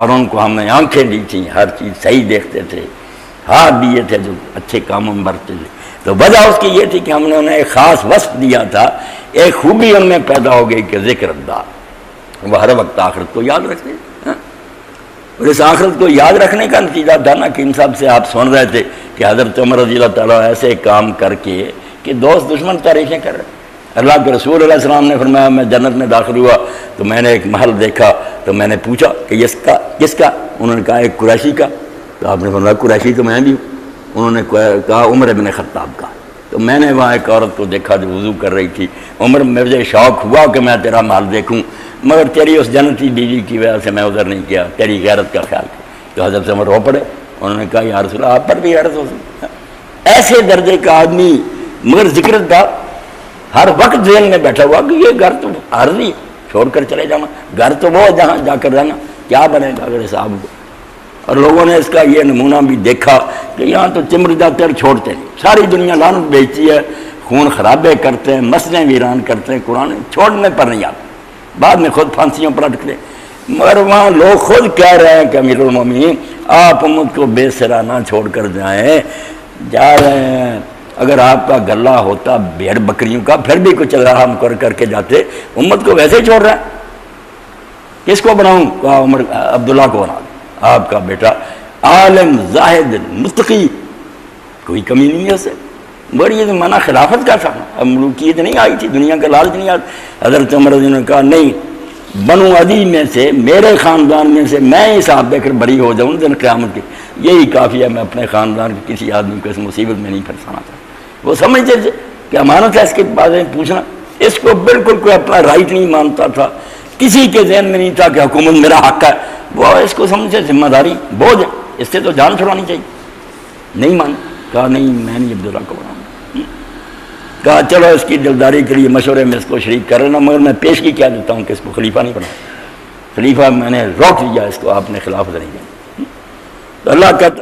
اور ان کو ہم نے آنکھیں دی تھیں، ہر چیز صحیح دیکھتے تھے، ہاتھ دیے تھے جو اچھے کاموں میں برتے تھے. تو وجہ اس کی یہ تھی کہ ہم نے انہیں ایک خاص وصف دیا تھا، ایک خوبی ان میں پیدا ہو گئی کہ ذکر اللہ، وہ ہر وقت آخرت کو یاد رکھتے. اور اس آخرت کو یاد رکھنے کا نتیجہ تھا نا کہ ان سب سے آپ سن رہے تھے کہ حضرت عمر رضی اللہ تعالیٰ ایسے کام کر کے کہ دوست دشمن تعریفیں کر رہے. اللہ کے رسول علیہ السلام نے فرمایا میں جنت میں داخل ہوا تو میں نے ایک محل دیکھا تو میں نے پوچھا کہ کس کا؟ انہوں نے کہا ایک قریشی کا. تو آپ نے فرمایا قریشی تو میں بھی ہوں. انہوں نے کہا عمر بن خطاب کا. تو میں نے وہاں ایک عورت کو دیکھا جو وضو کر رہی تھی. عمر مجھے شوق ہوا کہ میں تیرا محل دیکھوں، مگر تیری اس جنتی بیوی کی وجہ سے میں ادھر نہیں کیا، تیری غیرت کا خیال تھا. تو حضرت عمر رو پڑے. انہوں نے کہا یا رسول اللہ آپ پر بھی غیرت ہو سکتی. ایسے درجے کا آدمی، مگر ذکر تھا ہر وقت ذہن میں بیٹھا ہوا کہ یہ گھر تو عارضی چھوڑ کر چلے جانا، گھر تو وہ جہاں جا کر رہنا، کیا بنے گا اگر صاحب کو. اور لوگوں نے اس کا یہ نمونہ بھی دیکھا کہ یہاں تو چمردہ تر چھوڑتے نہیں، ساری دنیا لعنت بیچتی ہے، خون خرابے کرتے ہیں، مسجدیں ویران کرتے ہیں، قرآن چھوڑنے پر نہیں آتے، بعد میں خود پھانسیوں پر اٹکتے. مگر وہاں لوگ خود کہہ رہے ہیں کہ امیر المومنین آپ امت کو بے سرا نہ چھوڑ کر جائیں، جا رہے ہیں. اگر آپ کا گلہ ہوتا بھیڑ بکریوں کا پھر بھی کچھ رحم کر کے جاتے، امت کو ویسے ہی چھوڑ رہے ہیں. کس کو بناؤں؟ کہا عمر عبداللہ کو بنا دیں، آپ کا بیٹا عالم زاہد متقی، کوئی کمی نہیں ہے اسے. مگر یہ زمانہ خلافت کا تھا، اب ملوکیت نہیں آئی تھی، دنیا کا لالچ نہیں آئی. حضرت عمر رضی اللہ عنہ نے کہا نہیں، بنو عدی میں سے میرے خاندان میں سے میں حساب دے کر بری ہو جاؤں دن قیامت کی، یہی کافی ہے. میں اپنے خاندان کے کسی آدمی کو اس مصیبت میں نہیں پھنسانا چاہتا. وہ سمجھتے تھے کہ امانت ہے اس کے بارے میں پوچھنا. اس کو بالکل کوئی اپنا رائٹ نہیں مانتا تھا، کسی کے ذہن میں نہیں تھا کہ حکومت میرا حق ہے. وہ اس کو سمجھے ذمہ داری بوجھ، اس سے تو جان چھڑانی چاہیے. نہیں مان، کہا نہیں میں نہیں عبداللہ کو بناؤں. کہا چلو اس کی دلداری کے لیے مشورے میں اس کو شریک کر لینا، مگر میں پیشگی کیا دیتا ہوں کہ اس کو خلیفہ نہیں بناؤں. خلیفہ میں نے روک لیا، اس کو آپ نے خلافت نہیں دی. تو اللہ کہتا